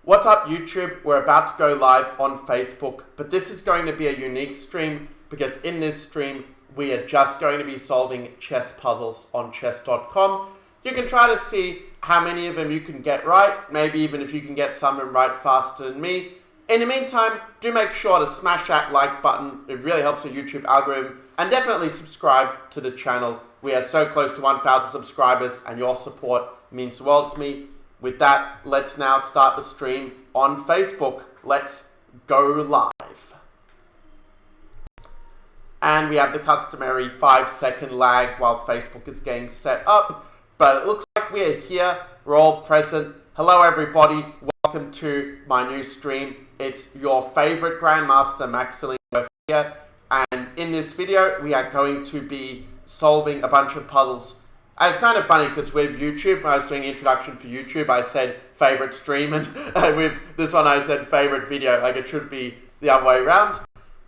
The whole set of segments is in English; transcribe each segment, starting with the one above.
What's up YouTube? We're about to go live on Facebook, but this is going to be a unique stream because in this stream we are just going to be solving chess puzzles on chess.com. You can try to see how many of them you can get right, maybe even if you can get some of them right faster than me. In the meantime, do make sure to smash that like button. It really helps the YouTube algorithm, and definitely subscribe to the channel. We are so close to 1,000 subscribers and your support means the world to me. With that, let's now start the stream on Facebook. Let's go live. And we have the customary 5-second lag while Facebook is getting set up. But it looks like we are here. We're all present. Hello everybody. Welcome to my new stream. It's your favorite Grandmaster Maxilino here. And in this video, we are going to be solving a bunch of puzzles. And it's kind of funny because with YouTube, when I was doing introduction for YouTube, I said favorite stream, and with this one I said favorite video. Like, it should be the other way around.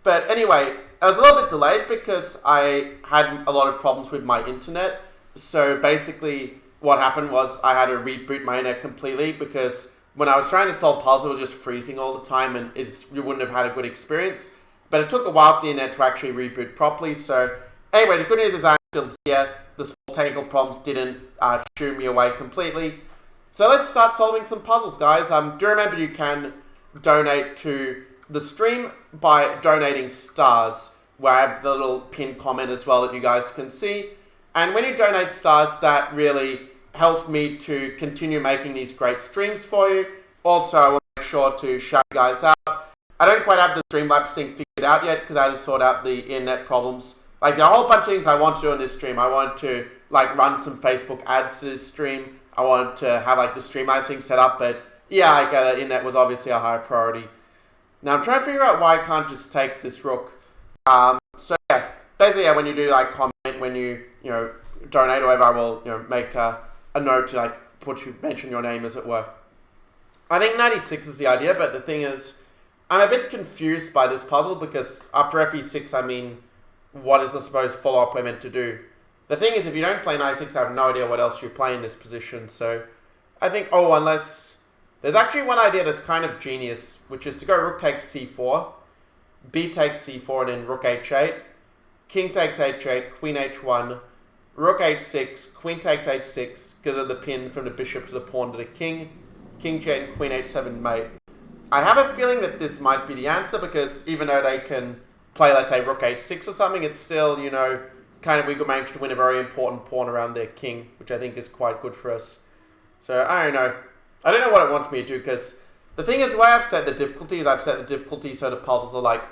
But anyway, I was a little bit delayed because I had a lot of problems with my internet. So basically what happened was I had to reboot my internet completely because when I was trying to solve puzzles, it was just freezing all the time and you wouldn't have had a good experience. But it took a while for the internet to actually reboot properly. So anyway, the good news is I'm still here. The small technical problems didn't shoo me away completely. So let's start solving some puzzles, guys. Do remember you can donate to the stream by donating stars, where I have the little pinned comment as well that you guys can see. And when you donate stars, that really helps me to continue making these great streams for you. Also, I will make sure to shout you guys out. I don't quite have the Streamlabs thing figured out yet because I had to sort out the internet problems. Like, there are a whole bunch of things I want to do in this stream. I want to, like, run some Facebook ads to this stream. I want to have, like, the Streamlabs thing set up. But, yeah, like, the internet was obviously a higher priority. Now, I'm trying to figure out why I can't just take this rook. So, yeah, basically, yeah, when you do, like, comment, when you donate or whatever, I will, make a note to, like, mention your name, as it were. I think 96 is the idea, but the thing is, I'm a bit confused by this puzzle because after FE6, I mean, what is the supposed follow-up we're meant to do? The thing is, if you don't play 96, I have no idea what else you play in this position. So I think, unless... There's actually one idea that's kind of genius, which is to go rook takes c4, b takes c4, and then rook h8, king takes h8, queen h1, rook h6, queen takes h6, because of the pin from the bishop to the pawn to the king, king j8, and queen h7 mate. I have a feeling that this might be the answer, because even though they can play, let's say, rook h6 or something, it's still, kind of we could manage to win a very important pawn around their king, which I think is quite good for us. So, I don't know. I don't know what it wants me to do, because the thing is, the way I've set the difficulty is I've set the difficulty so the puzzles are, like,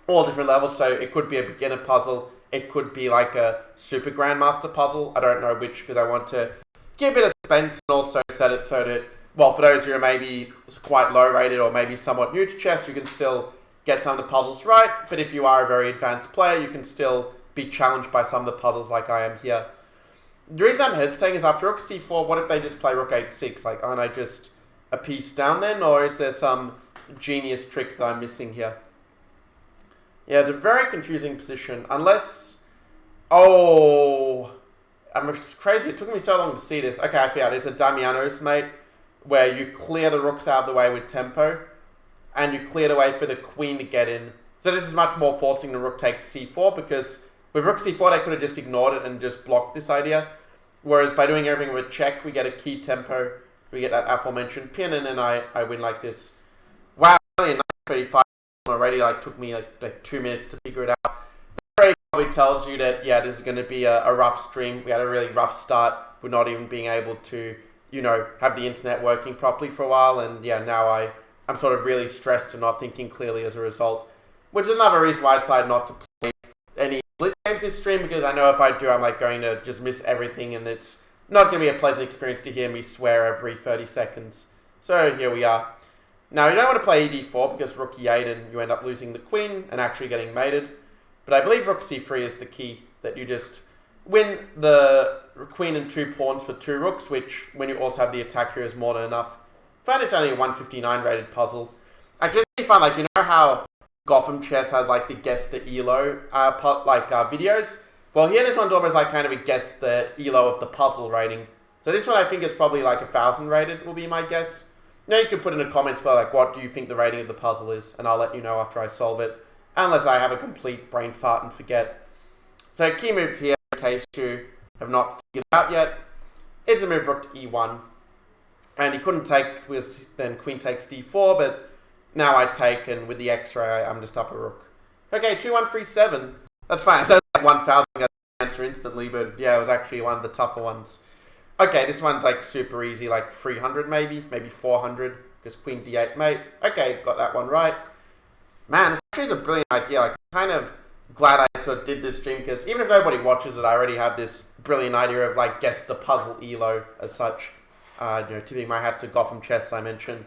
all different levels. So it could be a beginner puzzle. It could be, like, a super grandmaster puzzle. I don't know which, because I want to give a bit of suspense and also set it so that, well, for those who are maybe quite low rated or maybe somewhat new to chess, you can still get some of the puzzles right, but if you are a very advanced player, you can still be challenged by some of the puzzles like I am here. The reason I'm hesitating is after rook c4, what if they just play rook h6? Like, aren't I just a piece down then, or is there some genius trick that I'm missing here? Yeah, it's a very confusing position, unless... Oh, I'm crazy. It took me so long to see this. Okay, I found it. It's a Damiano's mate, where you clear the rooks out of the way with tempo, and you clear the way for the queen to get in. So this is much more forcing the rook takes c4, because with rook c4, they could have just ignored it and just blocked this idea. Whereas by doing everything with check, we get a key tempo, we get that aforementioned pin, and then I win like this. Wow, only in 9:35 already, took me like 2 minutes to figure it out. That already probably tells you that, yeah, this is going to be a rough stream. We had a really rough start. We're not even being able to, have the internet working properly for a while, and yeah, now I'm sort of really stressed and not thinking clearly as a result. Which is another reason why I decided not to play any Blitz games this stream, because I know if I do, I'm going to just miss everything, and it's not going to be a pleasant experience to hear me swear every 30 seconds. So here we are. Now, you don't want to play ed4 because rook e8 and you end up losing the queen and actually getting mated. But I believe rook c3 is the key, that you just win the queen and 2 pawns for 2 rooks, which when you also have the attack here is more than enough. I find it's only a 159 rated puzzle. Actually, it's really fun. You know how Gotham Chess has the guess the ELO videos? Well, here this one's almost kind of a guess the ELO of the puzzle rating. So this one I think is probably 1,000 rated will be my guess. Now you can put in the comments below, like, what do you think the rating of the puzzle is, and I'll let you know after I solve it, unless I have a complete brain fart and forget. So key move here, in case you have not figured it out yet, is a move rook to e1. And he couldn't take, because then queen takes d4, but now I take, and with the x-ray, I'm just up a rook. Okay, 2137. That's fine. So like 1000 answer instantly, but yeah, it was actually one of the tougher ones. Okay, this one's like super easy, like 300 maybe 400, because queen d8 mate. Okay, got that one right. Man, this actually is a brilliant idea. Like, I'm kind of glad I sort of did this stream, because even if nobody watches it, I already had this brilliant idea of like guess the puzzle elo as such. Tipping my hat to Gotham Chess, I mentioned.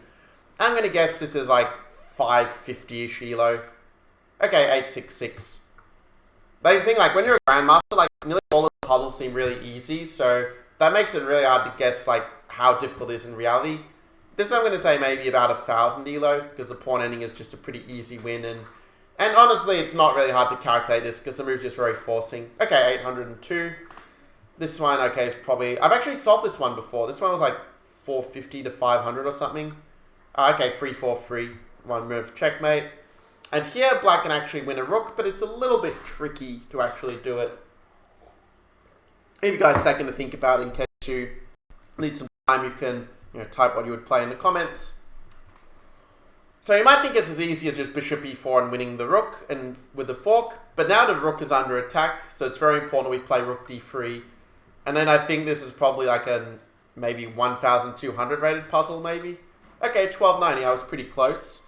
I'm going to guess this is like 550-ish elo. Okay, 866. The thing, like, when you're a grandmaster, like, nearly all of the puzzles seem really easy, so that makes it really hard to guess, like, how difficult it is in reality. This I'm going to say maybe about 1000 elo, because the pawn ending is just a pretty easy win, and honestly, it's not really hard to calculate this, because the move's just very forcing. Okay, 802. This one, okay, is probably... I've actually solved this one before. This one was like 450 to 500 or something. Okay, 343. One move, checkmate. And here, black can actually win a rook, but it's a little bit tricky to actually do it. Give you guys a second to think about it in case you need some time. You can type what you would play in the comments. So you might think it's as easy as just bishop e4 and winning the rook and with the fork, but now the rook is under attack, so it's very important we play rook d3. And then I think this is probably like a maybe 1200 rated puzzle, maybe. Okay, 1290, I was pretty close.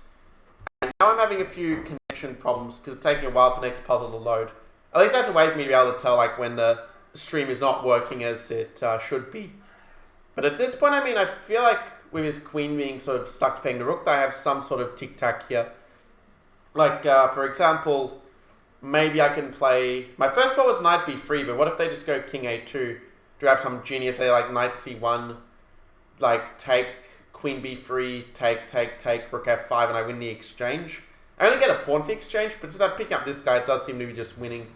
And now I'm having a few connection problems because it's taking a while for the next puzzle to load. At least I have to wait for me to be able to tell like when the stream is not working as it should be. But at this point, I mean, I feel like with his queen being sort of stuck defending the rook, that I have some sort of tic-tac here. Like, for example, maybe I can play... My first thought was knight b3, but what if they just go king a2? Do I have some genius, say, like knight c1, like take queen b3, take, rook f5, and I win the exchange? I only get a pawn for the exchange, but since I'm picking up this guy, it does seem to be just winning.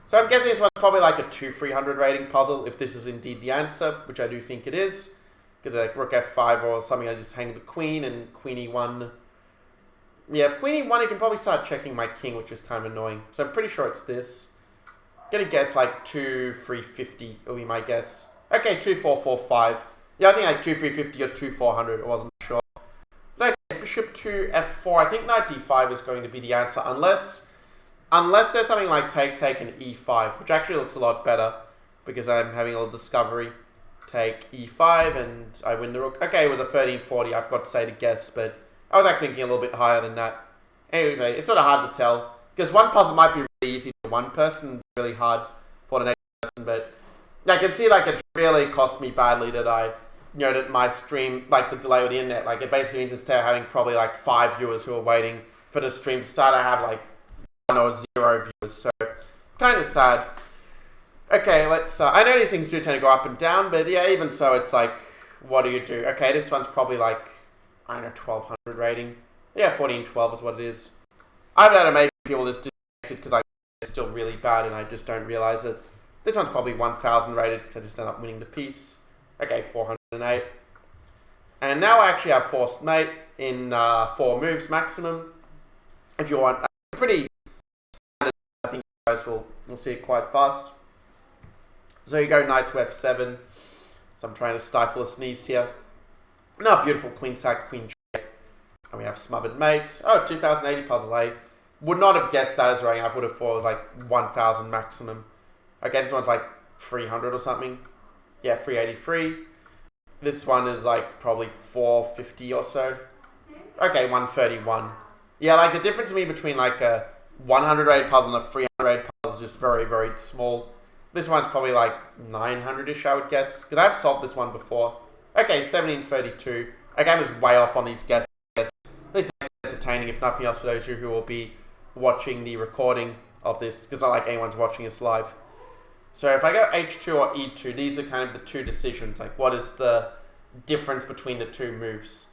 So I'm guessing this one's probably like a 200-300 rating puzzle, if this is indeed the answer, which I do think it is. Because like rook f5 or something, I just hang the queen and queen e1. Yeah, if queen e1, you can probably start checking my king, which is kind of annoying. So I'm pretty sure it's this. Gonna guess like 2350 will be my guess. Okay, 2445. Yeah, I think like 2350 or 2400. I wasn't sure. Okay, bishop to f4. I think knight d5 is going to be the answer, unless there's something like take and e5, which actually looks a lot better because I'm having a little discovery. Take e5 and I win the rook. Okay, it was a 1340. I forgot to say to guess, but I was actually thinking a little bit higher than that. Anyway, it's sort of hard to tell because one puzzle might be really easy for one person, really hard for the next person. But I can see like it really cost me badly that that my stream, like the delay with the internet, like it basically means instead of having probably like 5 viewers who are waiting for the stream to start, I have like 1 or 0 viewers. So kind of sad. Okay, let's... I know these things do tend to go up and down, but yeah, even so, it's like, what do you do? Okay, this one's probably like, I don't know, 1200 rating. Yeah, 1412 is what it is. I've had maybe people just disconnected because it's still really bad and I just don't realize it. This one's probably 1000 rated, so I just end up winning the piece. Okay, 408. And now I actually have forced mate in 4 moves maximum. If you want, pretty standard, I think you guys will see it quite fast. So you go knight to f7. So I'm trying to stifle a sneeze here. Now beautiful queen sack, queen check. And we have smothered mate. Oh, 2080 puzzle. I would not have guessed that as rating. I would have thought it was like 1000 maximum. Okay, this one's like 300 or something. Yeah, 383. This one is like probably 450 or so. Okay, 131. Yeah, like the difference to me between like a 100 rated puzzle and a 300 rated puzzle is just very, very small. This one's probably like 900-ish, I would guess. Because I've solved this one before. Okay, 1732. Again, I was way off on these guesses. At least it's entertaining, if nothing else, for those who will be watching the recording of this. Because not like anyone's watching this live. So if I go h2 or e2, these are kind of the 2 decisions. Like, what is the difference between the 2 moves?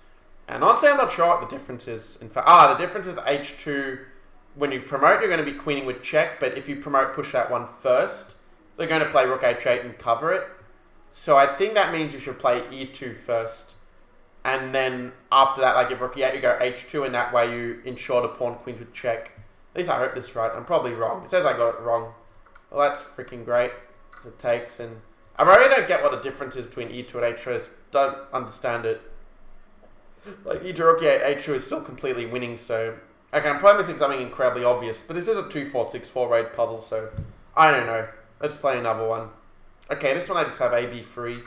And honestly, I'm not sure what the difference is. In fact, the difference is h2. When you promote, you're going to be queening with check. But if you promote, push that one first. They're going to play rook h8 and cover it. So I think that means you should play e2 first. And then after that, like if rook e8, you go h2, and that way you ensure the pawn queen to check. At least I hope this is right. I'm probably wrong. It says I got it wrong. Well, that's freaking great. So it takes, and I really don't get what the difference is between e2 and h2. I just don't understand it. Like e2, rook e8, h2 is still completely winning, so... Okay, I'm probably missing something incredibly obvious, but this is a 2-4-6-4 raid puzzle, so... I don't know. Let's play another one. Okay, this one I just have AB free.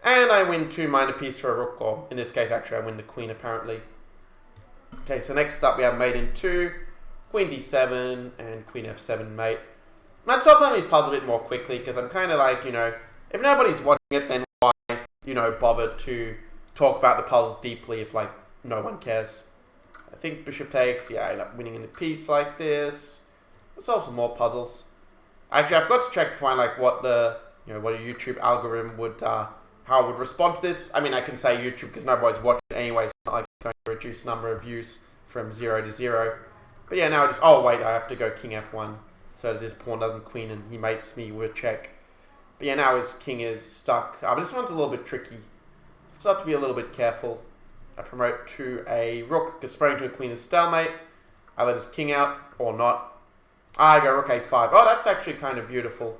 And I win 2 minor piece for a rook, or in this case, actually, I win the queen, apparently. Okay, so next up we have mate in 2, queen d7, and queen f7 mate. Let's solve some of these puzzles a bit more quickly, because I'm kind of like, you know, if nobody's watching it, then why, you know, bother to talk about the puzzles deeply if, like, no one cares. I think bishop takes, yeah, I end up winning in a piece like this. Let's solve some more puzzles. Actually, I forgot to check to find, like, what the, you know, what a YouTube algorithm would, how it would respond to this. I mean, I can say YouTube because nobody's watching it anyway, so it's not like it's going to reduce the number of views from 0 to 0. But yeah, now I just, oh wait, I have to go king f1, so that his pawn doesn't queen and he mates me with a check. But yeah, now his king is stuck. But this one's a little bit tricky. So I have to be a little bit careful. I promote to a rook, because spreading to a queen is stalemate. I let his king out, or not. I go rook a5. Oh, that's actually kind of beautiful.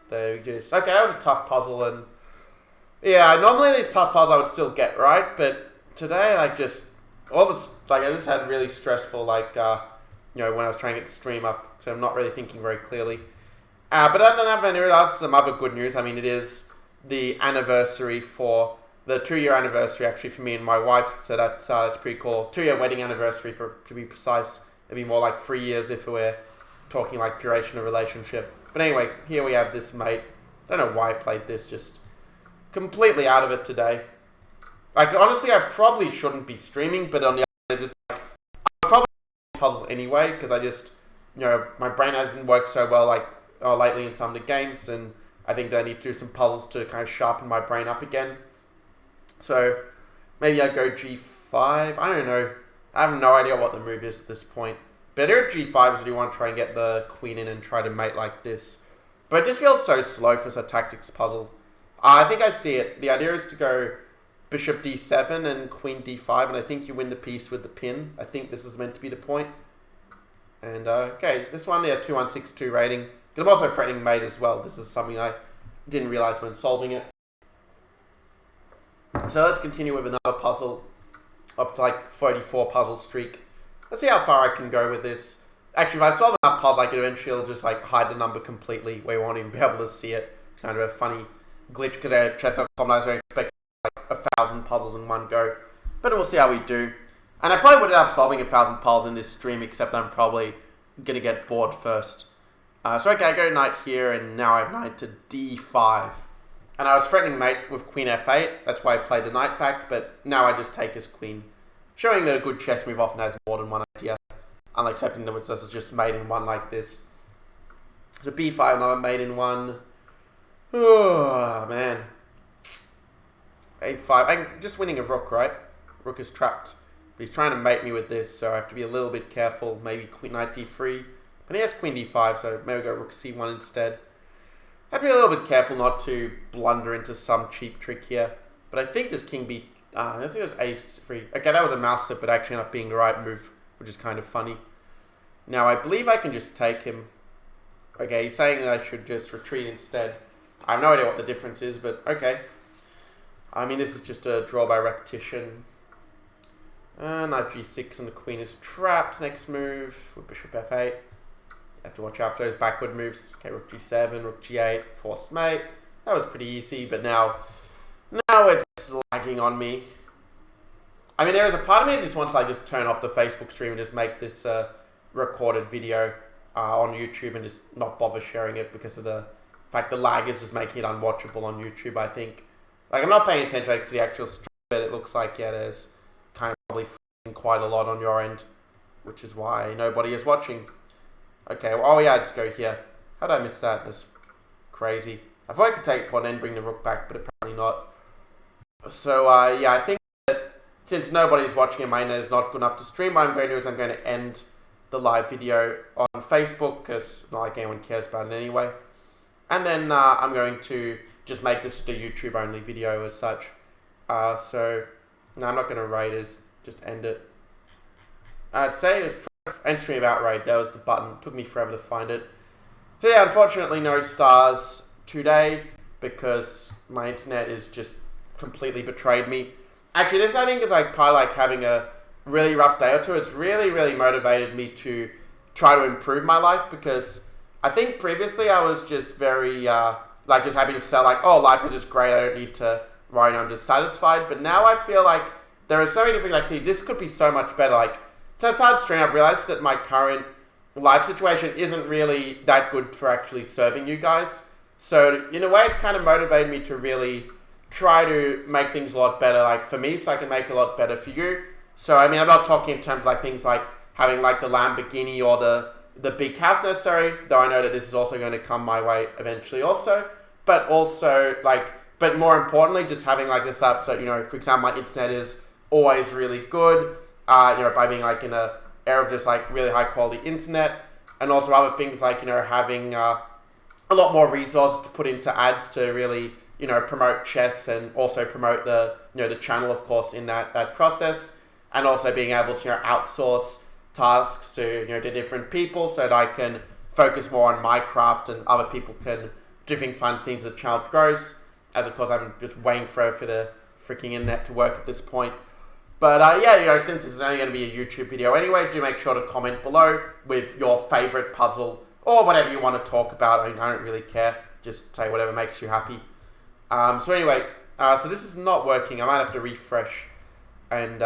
There we just, okay, that was a tough puzzle, and yeah, normally these tough puzzles I would still get right, but today, like, just, all this, like, I just had really stressful, like, you know, when I was trying to get the stream up, so I'm not really thinking very clearly. But I don't have any some other good news. I mean, it is the anniversary for, the 2-year anniversary, actually, for me and my wife, so that's pretty cool. 2-year wedding anniversary, to be precise. It'd be more like 3 years if we're talking, like, duration of relationship. But anyway, here we have this mate. I don't know why I played this, just completely out of it today. Like, honestly, I probably shouldn't be streaming, but on the other hand, just, like, I probably do puzzles anyway, because I just, you know, my brain hasn't worked so well, like, lately in some of the games, and I think that I need to do some puzzles to kind of sharpen my brain up again. So, maybe I go g5, I don't know. I have no idea what the move is at this point. But here at g5 is do you want to try and get the queen in and try to mate like this. But it just feels so slow for a tactics puzzle. I think I see it. The idea is to go bishop d7 and queen d5, and I think you win the piece with the pin. I think this is meant to be the point. And, okay, this one, yeah, 2162 rating. Because I'm also threatening mate as well. This is something I didn't realize when solving it. So let's continue with another puzzle. Up to, like, 34 puzzle streak. Let's see how far I can go with this. Actually, if I solve enough puzzles, I could eventually just, like, hide the number completely. We won't even be able to see it. It's kind of a funny glitch, because at chess.com I was expecting, like, 1,000 puzzles in one go. But we'll see how we do. And I probably would end up solving 1,000 puzzles in this stream, except I'm probably going to get bored first. So, okay, I go knight here, and now I have knight to d5. And I was threatening mate with queen f8. That's why I played the knight back, but now I just take his queen. Showing that a good chess move often has more than one idea. Unlike accepting that this is just mate in one like this. So b5, another mate in one. Oh, man. a5. I'm just winning a rook, right? Rook is trapped. But he's trying to mate me with this, so I have to be a little bit careful. Maybe queen knight d3. But he has queen d5, so maybe go rook c1 instead. I have to be a little bit careful not to blunder into some cheap trick here. But I think this king b... I don't think it was a3. Okay, that was a mouse slip, but actually ended up being the right move, which is kind of funny. Now, I believe I can just take him. Okay, he's saying that I should just retreat instead. I have no idea what the difference is, but okay. I mean, this is just a draw by repetition. Knight g6 and the queen is trapped. Next move with bishop f8. You have to watch out for those backward moves. Okay, rook g7, rook g8, forced mate. That was pretty easy, but now it's lagging on me. I mean, there is a part of me that just wants to, like, just turn off the Facebook stream and just make this recorded video on YouTube and just not bother sharing it because of the fact the lag is just making it unwatchable on YouTube, I think. Like, I'm not paying attention to the actual stream, but it looks like, yeah, there's kind of probably quite a lot on your end, which is why nobody is watching. Okay, well, oh yeah, I just go here. How did I miss that? That's crazy. I thought I could take pawn and bring the rook back, but apparently not. So, yeah, I think that since nobody's watching and my internet is not good enough to stream, what I'm going to do is I'm going to end the live video on Facebook, because it's not like anyone cares about it anyway. And then I'm going to just make this a YouTube-only video as such. So, No, I'm not going to raid it. Just end it. I'd say entry about raid. There was the button. Took me forever to find it. So yeah, unfortunately no stars today because my internet is just completely betrayed me. Actually, this I think is like part of like having a really rough day or two. It's really, really motivated me to try to improve my life because I think previously I was just very like just happy to sell like, oh, life is just great. I don't need to worry. I'm just satisfied. But now I feel like there are so many different like, see, this could be so much better. Like, so it's hard stream. I've realized that my current life situation isn't really that good for actually serving you guys. So in a way, it's kind of motivated me to really try to make things a lot better, like for me, so I can make it a lot better for you. So I mean, I'm not talking in terms of like things like having like the Lamborghini or the big house necessarily, though I know that this is also going to come my way eventually also. But also like, but more importantly, just having like this up. So, you know, for example, my internet is always really good, you know, by being like in a era of just like really high quality internet, and also other things like, you know, having a lot more resources to put into ads to really, you know, promote chess and also promote the, you know, the channel, of course, in that process, and also being able to, you know, outsource tasks to, you know, to different people so that I can focus more on my craft and other people can do things behind the scenes as the channel grows, as of course I'm just waiting for the freaking internet to work at this point. But yeah, you know, since this is only going to be a YouTube video anyway, do make sure to comment below with your favorite puzzle or whatever you want to talk about. I mean, I don't really care. Just say whatever makes you happy. So anyway, so this is not working. I might have to refresh and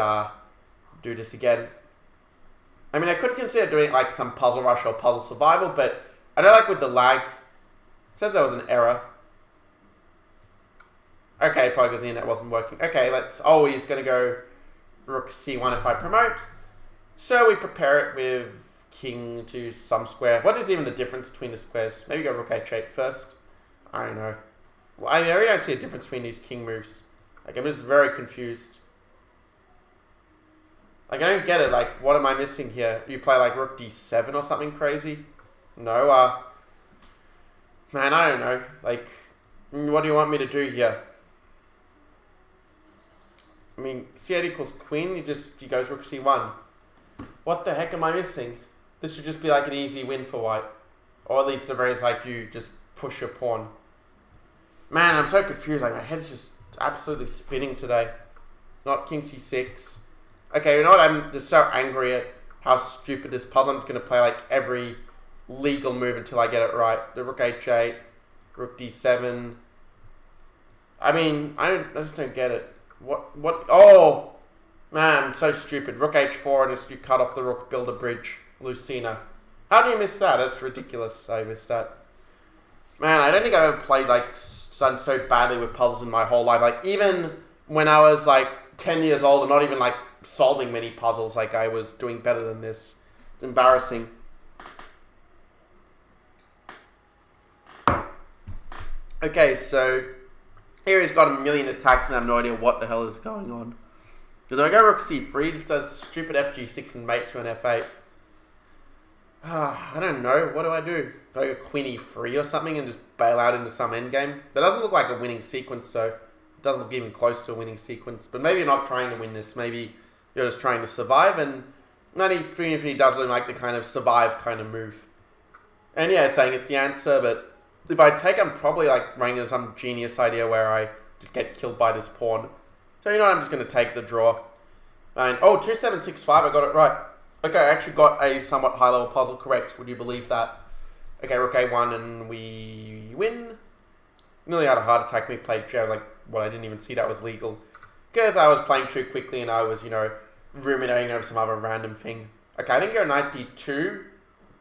do this again. I mean, I could consider doing like some Puzzle Rush or Puzzle Survival, but I know like with the lag, it says there was an error. Okay, probably because the internet wasn't working. Okay, oh, he's going to go Rook C1 if I promote. So we prepare it with King to some square. What is even the difference between the squares? Maybe go Rook H8 first. I don't know. Well, I mean, I really don't see a difference between these king moves. Like, I'm just very confused. Like, I don't get it. Like, what am I missing here? You play, like, Rook D7 or something crazy? No, man, I don't know. Like, what do you want me to do here? I mean, C8 equals queen, he goes Rook C1. What the heck am I missing? This should just be like an easy win for white. Or at least the very like you just push your pawn. Man, I'm so confused. Like, my head's just absolutely spinning today. Not King C6. Okay, you know what? I'm just so angry at how stupid this puzzle. I'm just going to play like every legal move until I get it right. The Rook H8, Rook D7. I mean, I just don't get it. What? Oh, man, so stupid. Rook H4 and just you cut off the rook, build a bridge. Lucina. How do you miss that? That's ridiculous. I missed that. Man, I don't think I've ever played like so badly with puzzles in my whole life. Like, even when I was like 10 years old and not even like solving many puzzles, like I was doing better than this. It's embarrassing. Okay, so here he's got a million attacks and I have no idea what the hell is going on. Because if I go Rook C3, he just does stupid FG6 and mates for an F8. I don't know. What do I do? Do I go Queen E3 or something and just bail out into some endgame? That doesn't look like a winning sequence, so it doesn't look even close to a winning sequence. But maybe you're not trying to win this. Maybe you're just trying to survive, and Knight E3 does look like the kind of survive kind of move. And yeah, it's saying it's the answer, but if I take, I'm probably like running into some genius idea where I just get killed by this pawn. So you know what, I'm just going to take the draw. And oh, 2765, I got it right. Okay, I actually got a somewhat high-level puzzle correct. Would you believe that? Okay, Rook A1 and we win. Nearly had a heart attack when we played G. I was like, well, I didn't even see that was legal. Because I was playing too quickly and I was, you know, ruminating over some other random thing. Okay, I think you're Knight D2.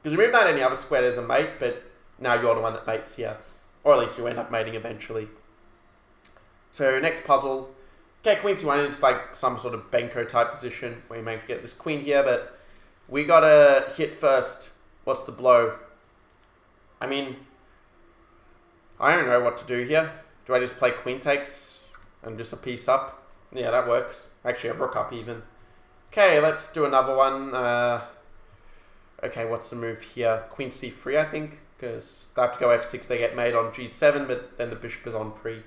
Because you move that any other square, there's a mate, but now you're the one that mates here. Or at least you end up mating eventually. So, next puzzle. Okay, Queen C1, it's like some sort of Benko type position where you manage to get this queen here, but we gotta hit first. What's the blow? I mean, I don't know what to do here. Do I just play queen takes and just a piece up? Yeah, that works. Actually, a rook up even. Okay, let's do another one. Okay, what's the move here? Queen C3, I think, because they have to go F6, they get mate on G7, but then the bishop is on pre.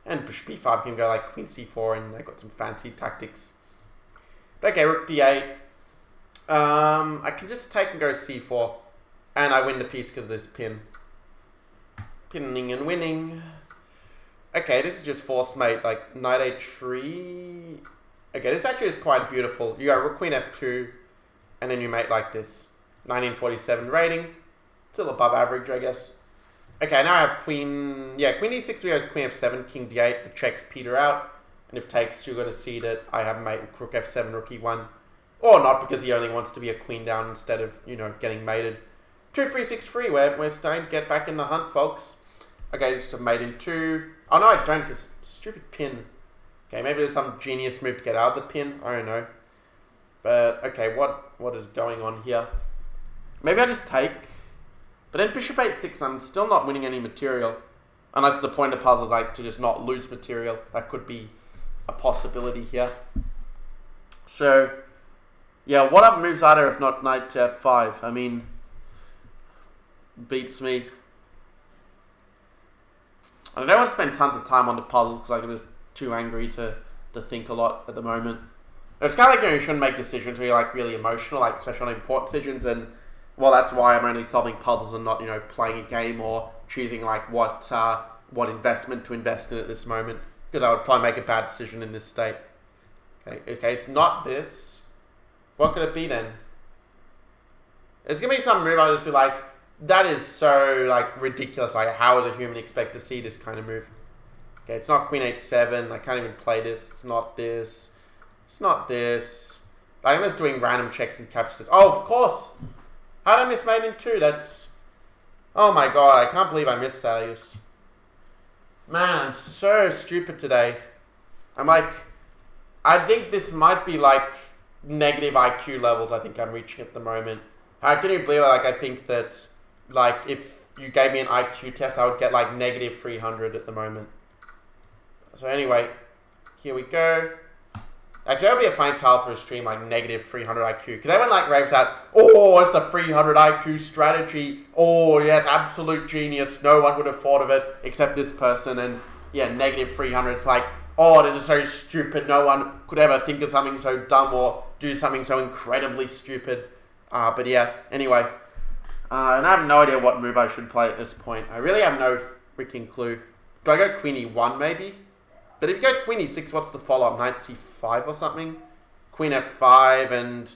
And bishop b5 can go like queen c4, and they've got some fancy tactics. But okay, rook d8. I can just take and go c4. And I win the piece because of this pin. Pinning and winning. Okay, this is just force mate, like knight h3. Okay, this actually is quite beautiful. You go rook queen f2, and then you mate like this. 1947 rating. Still above average, I guess. Okay, now I have queen... Yeah, queen d6 goes queen f7, king d8. The checks peter out. And if takes, you're going to see that I have mate with rook f7, rook e1. Or not, because he only wants to be a queen down instead of, you know, getting mated. 2-3-6-3, we're starting to get back in the hunt, folks. Okay, just a mate in 2. Oh, no, I don't, because stupid pin. Okay, maybe there's some genius move to get out of the pin. I don't know. But, okay, what is going on here? Maybe I just take. But then bishop 8-6, I'm still not winning any material. Unless the point of puzzle is like to just not lose material. That could be a possibility here. So, yeah, what other moves are there if not knight to f5? I mean, beats me. I don't want to spend tons of time on the puzzles because I'm just too angry to think a lot at the moment. It's kind of like, you know, you shouldn't make decisions where you're like really emotional, like especially on important decisions, and well, that's why I'm only solving puzzles and not, you know, playing a game or choosing like what investment to invest in at this moment, because I would probably make a bad decision in this state. Okay, it's not this. What could it be then? It's gonna be some move I'll just be like, that is so like ridiculous. Like, how does a human expect to see this kind of move? Okay, it's not queen h7. I can't even play this. It's not this. It's not this. I'm just doing random checks and captures. Oh, of course. How did I miss mate in 2? That's... Oh my god, I can't believe I missed that. Man, I'm so stupid today. I'm like... I think this might be like negative IQ levels I think I'm reaching at the moment. How can you believe it? Like, I think that, like, if you gave me an IQ test, I would get like negative 300 at the moment. So anyway, here we go. Actually, that would be a fine title for a stream, like negative 300 IQ. Because everyone like raves out, oh, it's a 300 IQ strategy. Oh, yes, absolute genius. No one would have thought of it except this person. And yeah, negative 300. It's like, oh, this is so stupid. No one could ever think of something so dumb or do something so incredibly stupid. But yeah, anyway. And I have no idea what move I should play at this point. I really have no freaking clue. Do I go queen e1 maybe? But if he goes queen e6, what's the follow-up? Knight c5 or something? Queen f5 and...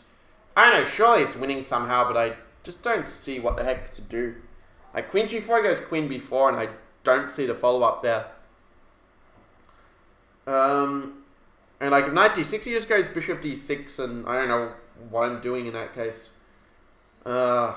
I don't know, surely it's winning somehow, but I just don't see what the heck to do. Like, queen g4 goes queen b4, and I don't see the follow-up there. And like, if knight d6, he just goes bishop d6, and I don't know what I'm doing in that case. I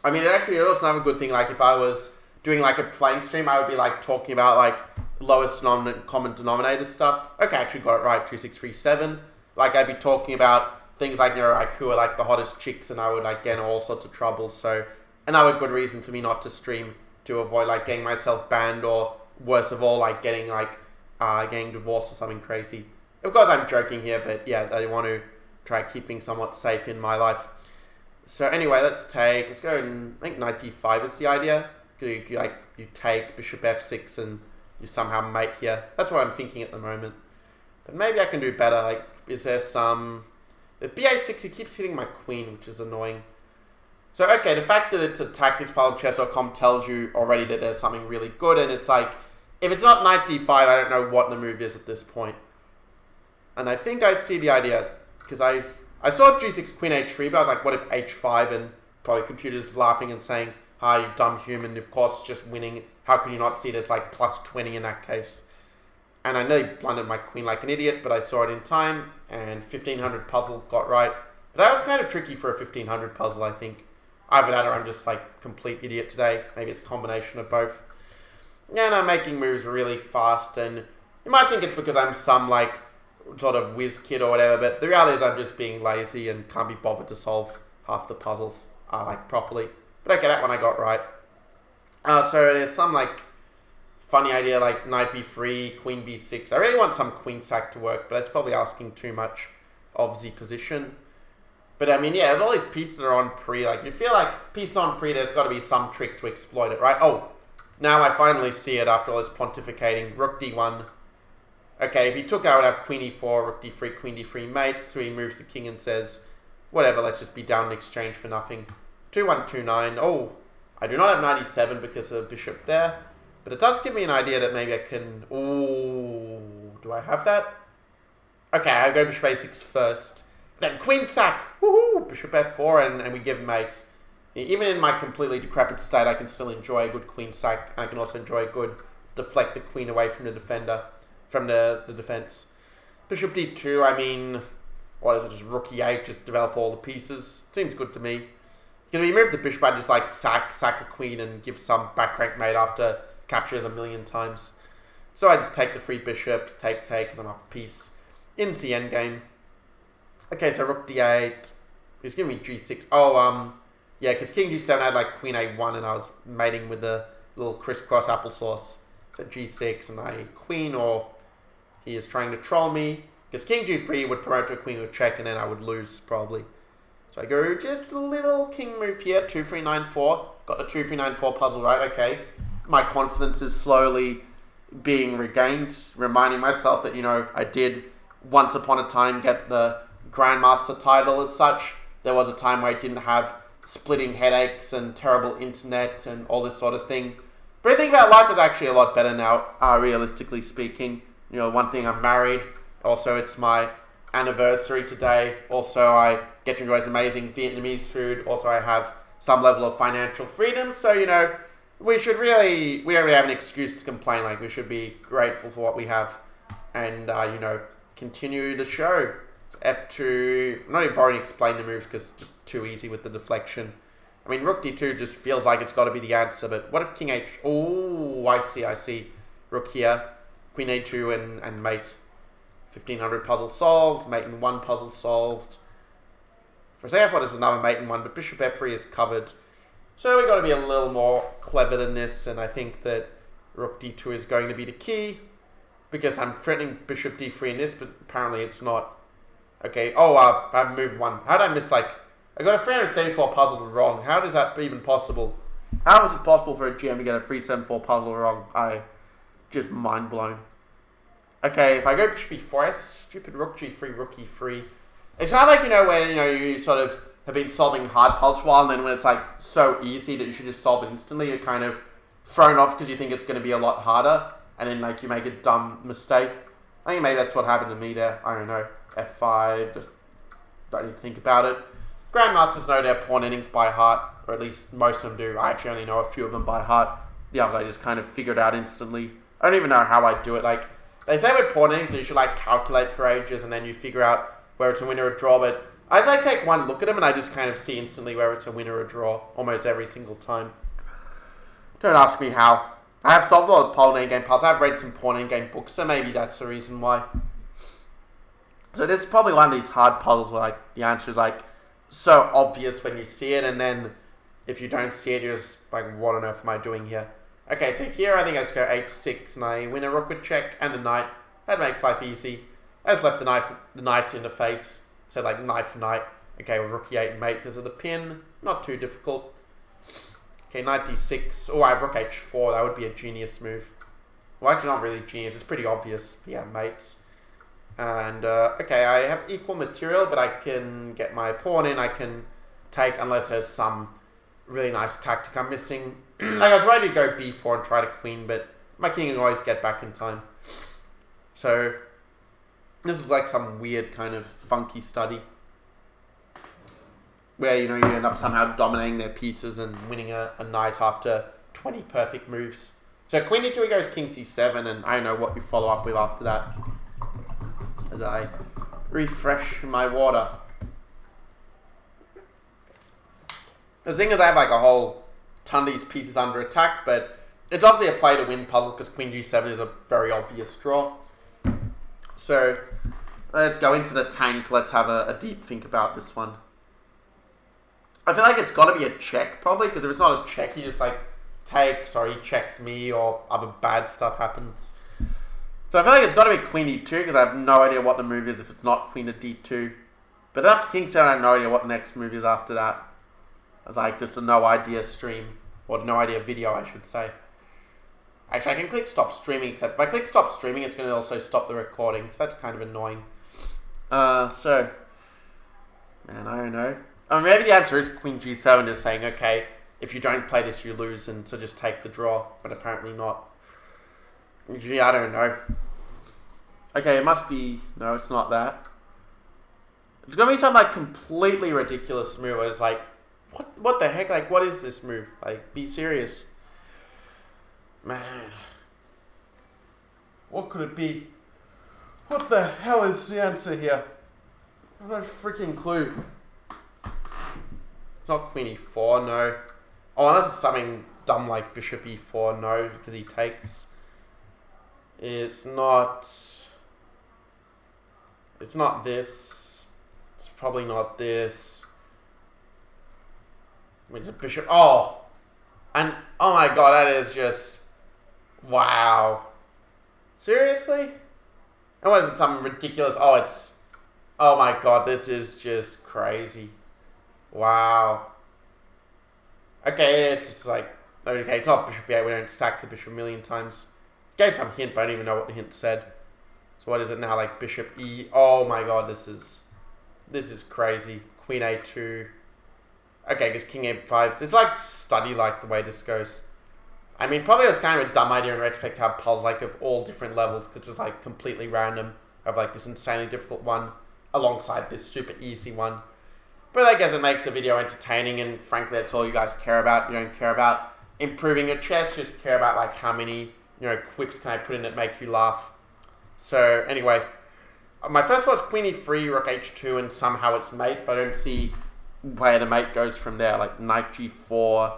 mean, it actually also have a good thing, like, if I was doing like a playing stream, I would be like talking about like lowest common denominator stuff. Okay, I actually got it right, 2637. Like, I'd be talking about things like NeuroIQ are like the hottest chicks, and I would like get in all sorts of trouble. So another good reason for me not to stream, to avoid like getting myself banned, or worst of all, like getting divorced or something crazy. Of course, I'm joking here, but yeah, I want to try keeping somewhat safe in my life. So anyway, let's go and I think knight d5 is the idea. You take bishop f6 and you somehow mate here. That's what I'm thinking at the moment. But maybe I can do better. Like, is there some... If ba6, he keeps hitting my queen, which is annoying. So, okay, the fact that it's a tactics pile on chess.com tells you already that there's something really good. And it's like, if it's not knight d5, I don't know what the move is at this point. And I think I see the idea. Because I saw g6, queen h3, but I was like, what if h5? And probably computers laughing and saying, hi, you dumb human, of course, just winning. How can you not see that it's like plus 20 in that case? And I nearly blundered my queen like an idiot, but I saw it in time, and 1500 puzzle got right. But that was kind of tricky for a 1500 puzzle, I think. Either that or I'm just like complete idiot today. Maybe it's a combination of both. Yeah, and I'm making moves really fast, and you might think it's because I'm some like sort of whiz kid or whatever, but the reality is I'm just being lazy and can't be bothered to solve half the puzzles like properly. But okay, that one I got right. So there's some like funny idea like knight b3, queen b6. I really want some queen sack to work, but that's probably asking too much of the position. But I mean, yeah, there's all these pieces that are on pre. Like, you feel like piece on pre, there's got to be some trick to exploit it, right? Oh, Now I finally see it after all this pontificating. Rook d1. Okay, if he took, I would have queen e4, rook d3, queen d3 mate. So he moves the king and says, whatever, let's just be down in exchange for nothing. 2-1-2-9. Oh, I do not have 97 because of bishop there. But it does give me an idea that maybe I can... Oh, do I have that? Okay, I'll go bishop a6 first. Then queen sack. Woohoo! Bishop f4 and we give mate. Even in my completely decrepit state, I can still enjoy a good queen sack. And I can also enjoy a good deflect the queen away from the defender. From the defense. Bishop d2, I mean... What is it? Just rook e8, just develop all the pieces. Seems good to me. Because when you move the bishop, I just like sack a queen and give some back rank mate after captures a million times. So I just take the free bishop, take, and I'm up a piece. Into the endgame. Okay, so rook d8. He's giving me g6. Oh, yeah, because king g7 I had like queen a1 and I was mating with the little crisscross applesauce. So g6 and I queen, or he is trying to troll me. Because king g3 would promote to a queen with check and then I would lose probably. So I go just a little king move here, 2-3-9-4. Got the 2-3-9-4 puzzle right, okay. My confidence is slowly being regained, reminding myself that, you know, I did once upon a time get the Grandmaster title as such. There was a time where I didn't have splitting headaches and terrible internet and all this sort of thing. But I think about life is actually a lot better now, realistically speaking. You know, one thing, I'm married. Also, it's my anniversary today. Also, I get to enjoy some amazing Vietnamese food. Also, I have some level of financial freedom. So, you know, we don't really have an excuse to complain. Like, we should be grateful for what we have and, you know, continue the show. So F2, I'm not even bothering to explain the moves because it's just too easy with the deflection. I mean, rook d2 just feels like it's got to be the answer, but what if king h... Oh, I see. Rook here, queen a2 and mate. 1500 puzzle solved, mate in 1 puzzle solved. For a second I thought it was another mate in 1, but bishop f3 is covered. So we got to be a little more clever than this, and I think that rook d2 is going to be the key. Because I'm threatening bishop d3 in this, but apparently it's not. Okay, oh, I've moved 1. How did I miss, like... I got a 374 puzzle wrong. How is that even possible? How is it possible for a GM to get a 374 puzzle wrong? Just mind blown. Okay, if I go bishop e4, stupid rook g3, rook e3. It's kind of like, you know, when, you know, you sort of have been solving hard puzzles for a while, and then when it's like so easy that you should just solve it instantly, you're kind of thrown off because you think it's going to be a lot harder, and then like you make a dumb mistake. I think maybe that's what happened to me there. I don't know. F5, just don't need to think about it. Grandmasters know their pawn innings by heart, or at least most of them do. I actually only know a few of them by heart. The others I just kind of figured out instantly. I don't even know how I do it. Like, they say with pawn innings, you should like calculate for ages and then you figure out where it's a winner or a draw. But I just like take one look at them and I just kind of see instantly where it's a winner or a draw almost every single time. Don't ask me how. I have solved a lot of pawn endgame puzzles. I've read some pawn endgame books, so maybe that's the reason why. So this is probably one of these hard puzzles where like the answer is like so obvious when you see it, and then if you don't see it, you're just like, what on earth am I doing here? Okay, so here I think I just go h6 and I win a rook with check and a knight. That makes life easy. I just left the knight in the face. So like knight for knight. Okay, with rook e8 and mate because of the pin. Not too difficult. Okay, knight d6. Oh, I have rook h4. That would be a genius move. Well, actually not really genius. It's pretty obvious. Yeah, mates. And, okay, I have equal material, but I can get my pawn in. I can take, unless there's some really nice tactic I'm missing. Like, I was ready to go b4 and try to queen, but my king can always get back in time. So, this is like some weird kind of funky study. Where, you know, you end up somehow dominating their pieces and winning a knight after 20 perfect moves. So, queen e2 goes king c7, and I don't know what you follow up with after that. As I refresh my water. The thing is, I have like a whole ton of these pieces under attack, but it's obviously a play to win puzzle because queen g7 is a very obvious draw. So let's go into the tank. Let's have a deep think about this one. I feel like it's got to be a check probably, because if it's not a check, he just like takes, or he checks me, or other bad stuff happens. So I feel like it's got to be queen e2 because I have no idea what the move is if it's not queen to d2. But after king 7, I have no idea what the next move is after that. It's like just a no idea stream, or no idea video, I should say. Actually, I can click stop streaming, except if I click stop streaming, it's going to also stop the recording, so that's kind of annoying. So, man, I don't know. Maybe the answer is Queen G7 is saying, okay, if you don't play this, you lose, and so just take the draw, but apparently not. Gee, I don't know. Okay, it must be... No, it's not that. It's going to be some, like, completely ridiculous move where it's like, what the heck? Like, what is this move? Like, be serious. Man. What could it be? What the hell is the answer here? I have no freaking clue. It's not Queen E4, no. Oh, unless it's something dumb like Bishop E4, no, because he takes. It's not this. It's probably not this. It's a bishop. Oh! And, oh my god, that is just... Wow. Seriously? And what is it, something ridiculous? Oh, it's... Oh my god, this is just crazy. Wow. Okay, it's just like... Okay, it's not Bishop E8, we don't sack the bishop a million times. Gave some hint, but I don't even know what the hint said. So what is it now, like Bishop E... Oh my god, this is crazy. Queen A2. Okay, because King A5. It's like study-like the way this goes. I mean, probably it was kind of a dumb idea in retrospect to have puzzles like of all different levels, because it's like completely random. Of like this insanely difficult one alongside this super easy one. But I guess it makes the video entertaining, and frankly, that's all you guys care about. You don't care about improving your chess, just care about like how many, quips can I put in that make you laugh. So anyway, my first was Queen E3, Rook H2, and somehow it's mate, but I don't see where the mate goes from there, like Knight G4.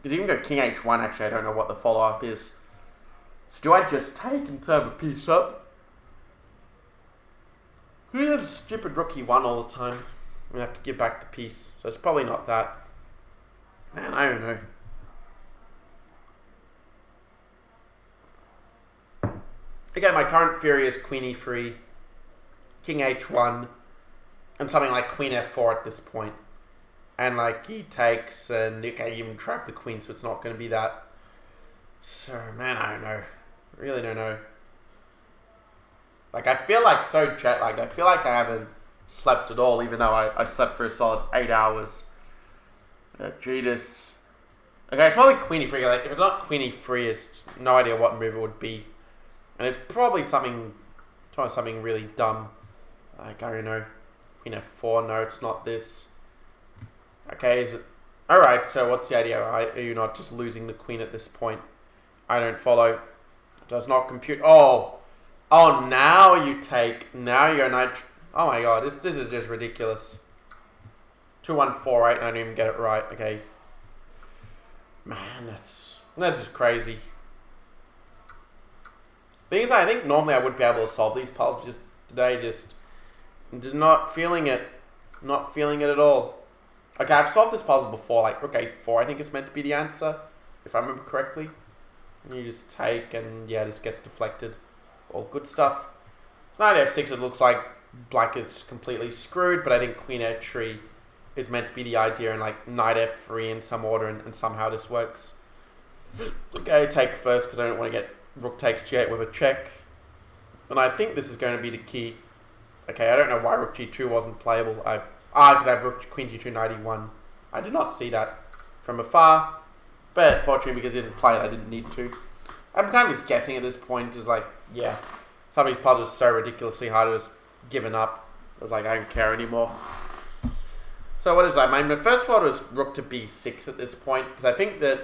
You can even go King H1, actually, I don't know what the follow-up is. Do I just take and turn the piece up? Who does stupid Rook E1 all the time? I'm going to have to give back the piece, so it's probably not that. Man, I don't know. Again, my current theory is Queen E3, King H1, and something like Queen F4 at this point. And like he takes, and okay, even trap the queen, so it's not going to be that. So, man, I don't know. Really don't know. Like, I feel like so jet-lagged. I feel like I haven't slept at all, even though I slept for a solid 8 hours. Jesus. Okay, it's probably Queen E3. Like, if it's not Queen E3, it's no idea what move it would be. And it's probably something really dumb. Like, I don't know. Queen F4, no, it's not this. Okay, is it... Alright, so what's the idea? Are you not just losing the queen at this point? I don't follow. Does not compute. Oh! Oh, now you take... Now you go knight... Oh my god, this is just ridiculous. 2148, and I didn't even get it right. Okay. Man, that's just crazy. The thing is, I think normally I would be able to solve these puzzles. Just today, just not feeling it. Not feeling it at all. Okay, I've solved this puzzle before, like Rook A4, I think is meant to be the answer, if I remember correctly. And you just take, and yeah, this gets deflected. All good stuff. It's Knight F6, it looks like black is completely screwed, but I think Queen H3 is meant to be the idea, and like Knight F3 in some order, and somehow this works. Okay, take first, because I don't want to get Rook takes G8 with a check. And I think this is going to be the key. Okay, I don't know why Rook G2 wasn't playable. Because I have Rook Queen G2 Knight E1. I did not see that from afar. But fortunately, because I didn't play it, I didn't need to. I'm kind of just guessing at this point, because like, yeah. Some of these puzzles are so ridiculously hard, I was given up. I was like, I don't care anymore. So what is that? My first thought was Rook to B6 at this point, because I think that...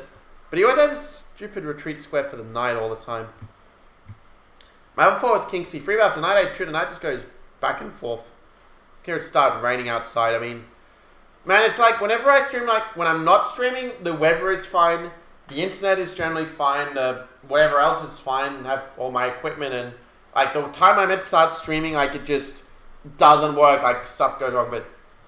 But he always has a stupid retreat square for the knight all the time. My other thought was King C3, but after Knight A2, the knight just goes back and forth. Here it started raining outside. I mean, man, it's like whenever I stream, like when I'm not streaming, the weather is fine, the internet is generally fine, whatever else is fine, and have all my equipment, and like the time I'm meant to start streaming, like it just doesn't work, like stuff goes wrong. But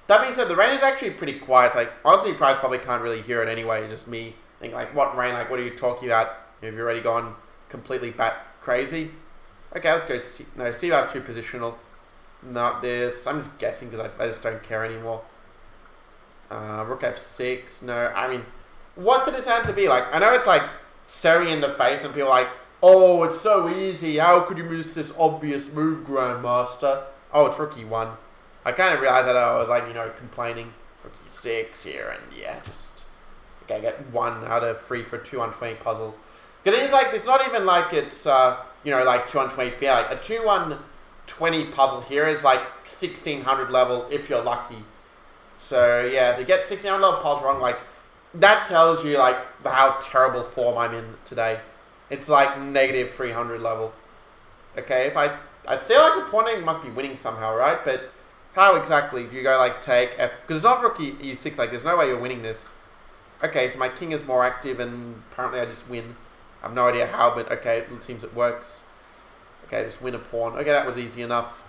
that being said, the rain is actually pretty quiet. Like honestly, you probably can't really hear it anyway. It's just me thinking like, what rain? Like, what are you talking about? Have you already gone completely bat crazy? Okay, let's go. C5 2 positional. Not this. I'm just guessing because I just don't care anymore. Rook F6. No, I mean, what could this answer be? Like, I know it's like staring in the face and people are like, oh, it's so easy. How could you miss this obvious move, Grandmaster? Oh, it's Rook E1. I kind of realized that I was like, complaining. Rook E6 here, and yeah, just... Okay, get 1 out of 3 for a 2-1-20 puzzle. Because it's like, it's not even like it's, like 2-1-20 fair. Like, a 2-1-20 puzzle here is like 1600 level if you're lucky. So, yeah, to get 1600 level puzzle wrong, like, that tells you, like, how terrible form I'm in today. It's like negative 300 level. Okay, if I feel like the pawn must be winning somehow, right? But how exactly do you go, like, take F... Because it's not Rook E6, like, there's no way you're winning this. Okay, so my king is more active, and apparently I just win. I have no idea how, but okay, it seems it works. Okay, just win a pawn. Okay, that was easy enough.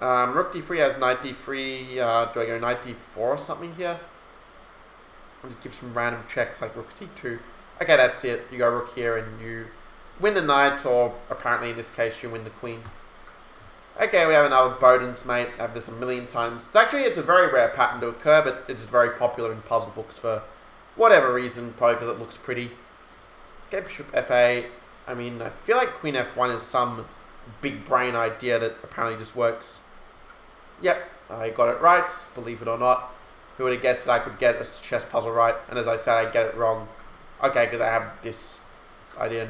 Rook D3 has knight D3. Do I go knight D4 or something here? I'll just give some random checks, like Rook C2. Okay, that's it. You go Rook here, and you win the knight, or apparently in this case, you win the queen. Okay, we have another Bowden's mate. I have this a million times. It's a very rare pattern to occur, but it's very popular in puzzle books for whatever reason, probably because it looks pretty. Okay, Bishop F8. I mean, I feel like Queen F1 is some big brain idea that apparently just works. Yep, I got it right, believe it or not. Who would have guessed that I could get a chess puzzle right? And as I said, I get it wrong. Okay, because I have this idea.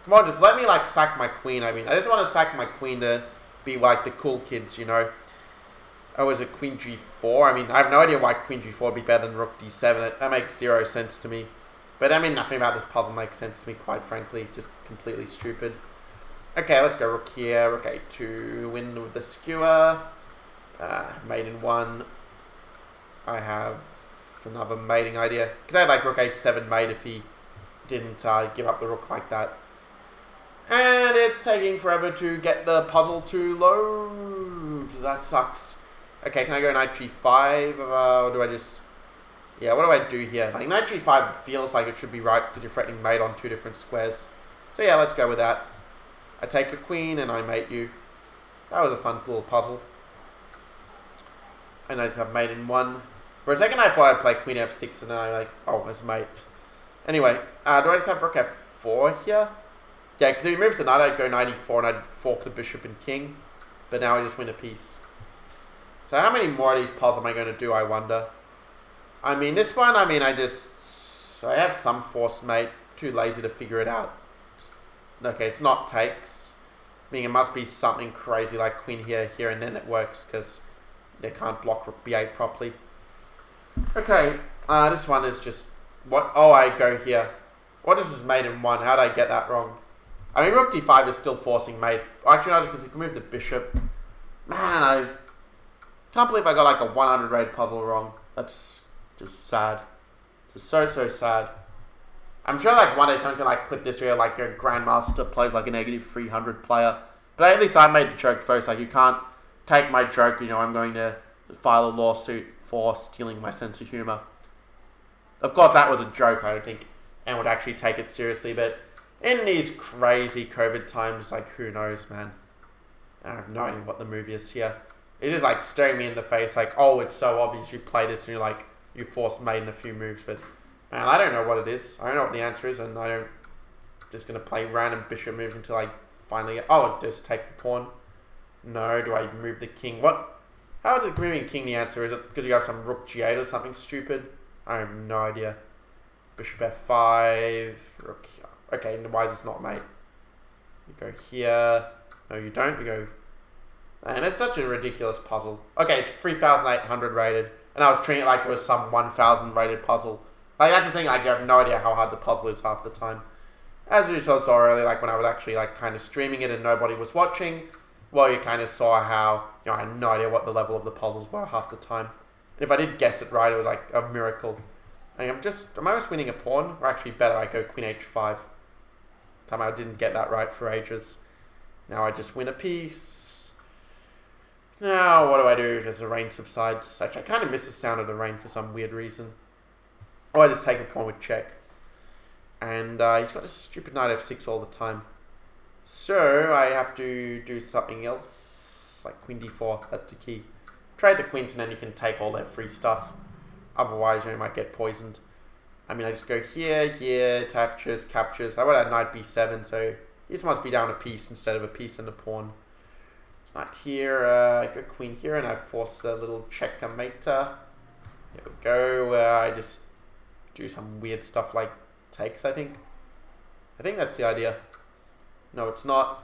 Come on, just let me, like, sack my queen. I mean, I just want to sack my queen to be like the cool kids, Oh, is it Queen G4? I mean, I have no idea why Queen G4 would be better than Rook D7. That makes zero sense to me. But, I mean, nothing about this puzzle makes sense to me, quite frankly. Just completely stupid. Okay, let's go Rook here. Rook A2. Win with the skewer. Mate in 1. I have another mating idea. Because I had, like, Rook H7 mate if he didn't give up the rook like that. And it's taking forever to get the puzzle to load. That sucks. Okay, can I go knight G5? Or do I just... Yeah, what do I do here? Like, knight G5 feels like it should be right because you're threatening mate on 2 different squares. So yeah, let's go with that. I take a queen and I mate you. That was a fun little puzzle. And I just have mate in 1. For a second I thought I'd play Queen F6 and then I'm like, oh, it's mate. Anyway, do I just have Rook F4 here? Yeah, because if he moves the knight, I'd go knight E4 and I'd fork the bishop and king. But now I just win a piece. So how many more of these puzzles am I going to do, I wonder? I mean, this one, I have some forced mate. Too lazy to figure it out. Okay, it's not takes. Meaning it must be something crazy like queen here, and then it works because they can't block Rook B8 properly. Okay, this one is just... What? Oh, I go here. What is this mate in 1? How did I get that wrong? I mean, Rook D5 is still forcing mate. Actually, no, because he can move the bishop. Man, I can't believe I got like a 100 rated puzzle wrong. That's just sad. Just so sad. I'm sure like one day someone can like clip this where like your grandmaster plays like a negative 300 player. But at least I made the joke first. Like, you can't take my joke. I'm going to file a lawsuit for stealing my sense of humor. Of course, that was a joke. I don't think anyone would actually take it seriously. But in these crazy COVID times, like, who knows, man? I have no idea what the movie is here. It is like staring me in the face, like, oh, it's so obvious you play this and you're like, you forced mate in a few moves, but man, I don't know what it is. I don't know what the answer is, and I'm just gonna play random bishop moves until I finally get... Oh, just take the pawn. No, do I move the king? What? How is it moving king the answer? Is it because you have some Rook G8 or something stupid? I have no idea. Bishop F5. Rook... Okay, why is this not mate? You go here. No, you don't. You go... And it's such a ridiculous puzzle. Okay, it's 3,800 rated. And I was treating it like it was some 1,000 rated puzzle. Like, that's the thing, like, you have no idea how hard the puzzle is half the time. As you saw earlier, like, when I was actually, like, kind of streaming it and nobody was watching, well, you kind of saw how, I had no idea what the level of the puzzles were half the time. And if I did guess it right, it was, like, a miracle. Like, am I just winning a pawn? Or actually better, I go Queen H5. Somehow I didn't get that right for ages. Now I just win a piece. Now, what do I do as the rain subsides? Actually, I kind of miss the sound of the rain for some weird reason. Or I just take a pawn with check. And he's got this stupid knight F6 all the time. So, I have to do something else. Like Queen D4, that's the key. Trade the queens and then you can take all their free stuff. Otherwise, you might get poisoned. I mean, I just go here, captures. I would have knight b7, so he just wants to be down a piece instead of a piece and a pawn. So knight here, I go queen here, and I force a little checkmate. Here we go, I just do some weird stuff like takes, I think. I think that's the idea. No, it's not.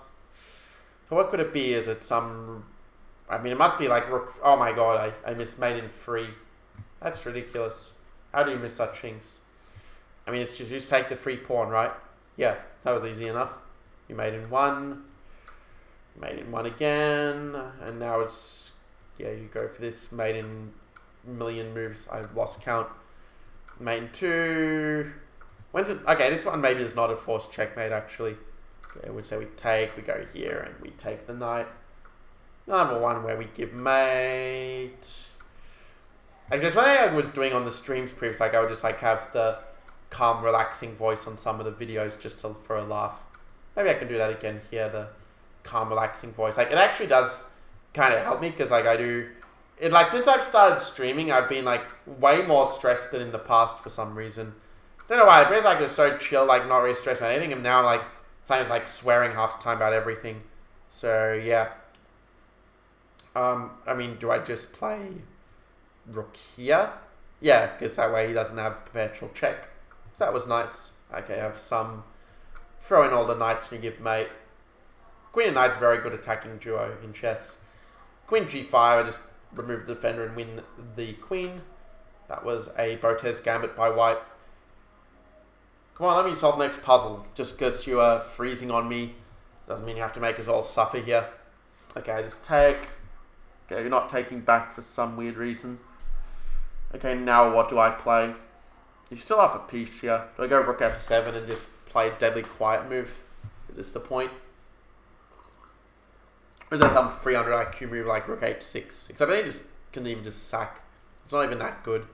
So what could it be? Is it some... I mean, it must be like rook... Oh my god, I missed mate in 3. That's ridiculous. How do you miss such things? I mean, it's just take the free pawn, right? Yeah, that was easy enough. You made in 1. Made in 1 again. And now it's... Yeah, you go for this. Made in a million moves. I lost count. Mate in 2. When's it? Okay, this one maybe is not a forced checkmate, actually. Okay, we'd say we take, we go here, and we take the knight. Another one where we give mate. Actually, it's one thing I was doing on the streams previously. Like, I would just like have the calm, relaxing voice on some of the videos just for a laugh. Maybe I can do that again here, the calm, relaxing voice. Like, it actually does kind of help me, because like I do... It, like, since I've started streaming, I've been like way more stressed than in the past for some reason. Don't know why. It feels like it's so chill, like not really stressed about anything. And now like sometimes like swearing half the time about everything. So yeah. I mean, do I just play rook here? Yeah, because that way he doesn't have perpetual check. So that was nice. Okay, I have some... Throw in all the knights and you give mate. Queen and knight's a very good attacking duo in chess. Queen g5, I just remove the defender and win the queen. That was a Botez gambit by white. Come on, let me solve the next puzzle. Just because you are freezing on me doesn't mean you have to make us all suffer here. Okay, I just take. Okay, you're not taking back for some weird reason. Okay, now what do I play? You're still up a piece here. Do I go rook f7 and just play a deadly quiet move? Is this the point? Or is there some 300 IQ move like rook h6? Except they just can even just sack. It's not even that good.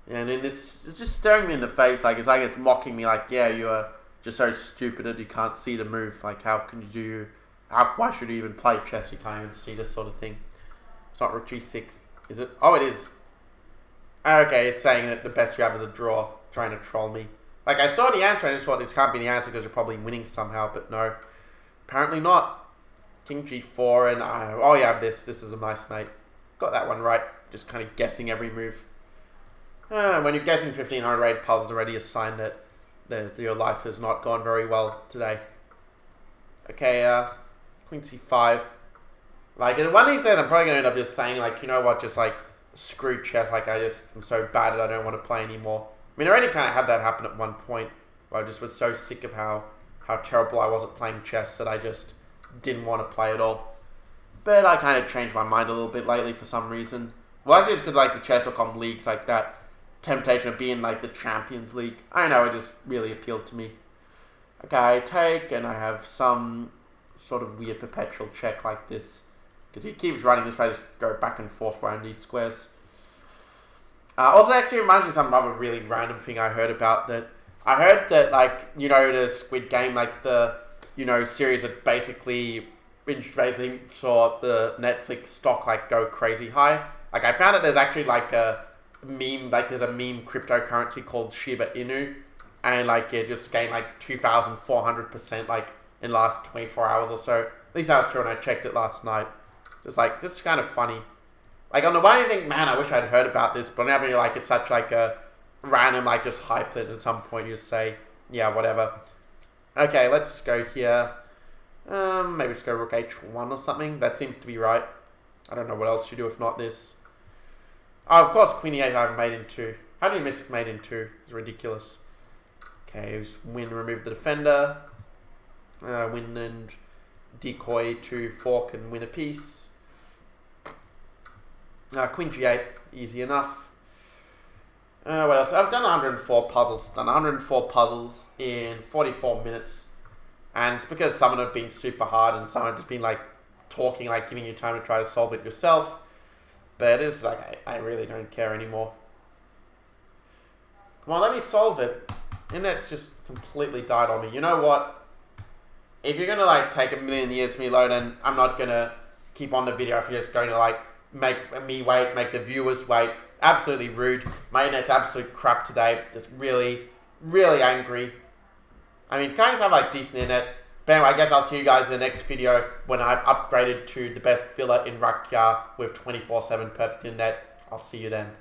And then it's just staring me in the face, like it's mocking me, like, yeah, you are just so stupid that you can't see the move. Like, how can you do? Why should you even play chess? You can't even see this sort of thing. It's not rook g6, is it? Oh, it is. Okay, it's saying that the best you have is a draw, trying to troll me. Like, I saw the answer, and I just thought this can't be the answer because you're probably winning somehow, but no, apparently not. King g4, and oh yeah, this is a nice mate. Got that one right. Just kind of guessing every move. When you're guessing 1500 puzzles, already a sign that your life has not gone very well today. Okay, Queen c5. Like, one of these days, I'm probably going to end up just saying, like, you know what, just, like, screw chess. Like, I'm so bad that I don't want to play anymore. I mean, I already kind of had that happen at one point, where I just was so sick of how terrible I was at playing chess that I just didn't want to play at all. But I kind of changed my mind a little bit lately for some reason. Well, actually, it's because, like, the chess.com leagues, like, that temptation of being like the Champions League. I don't know, it just really appealed to me. Okay, I take, and I have some sort of weird perpetual check like this. Because he keeps running this way, I just go back and forth around these squares. Also, actually reminds me of some other really random thing I heard about that. I heard that, like, you know, the Squid Game, like the, you know, series that basically saw the Netflix stock, like, go crazy high. Like, I found that there's actually, like, a meme, like there's a meme cryptocurrency called Shiba Inu, and like it just gained like 2,400% like in the last 24 hours or so. At least that was true when I checked it last night. Just like, this is kind of funny. Like, on the one you think, man, I wish I'd heard about this, but now you're like, it's such like a random like just hype that at some point you just say, yeah, whatever. Okay, let's just go here. Maybe just go rook h1 or something. That seems to be right. I don't know what else you do if not this. Oh, of course, queen e8 I have mate in 2. How do you miss mate in 2? It's ridiculous. Okay, just win, remove the defender. Win and decoy to fork and win a piece. Queen g8, easy enough. What else? I've done 104 puzzles. Done 104 puzzles in 44 minutes. And it's because some of them have been super hard and some have just been like talking, like giving you time to try to solve it yourself. But it is like, I really don't care anymore. Come on, let me solve it. Internet's just completely died on me. You know what? If you're going to like take a million years for me to load, then I'm not going to keep on the video if you're just going to like make me wait, make the viewers wait. absolutely rude. My internet's absolute crap today. It's really, really angry. I mean, can I just have like decent internet? But anyway, I guess I'll see you guys in the next video when I've upgraded to the best villa in Rakia with 24/7 perfect internet. I'll see you then.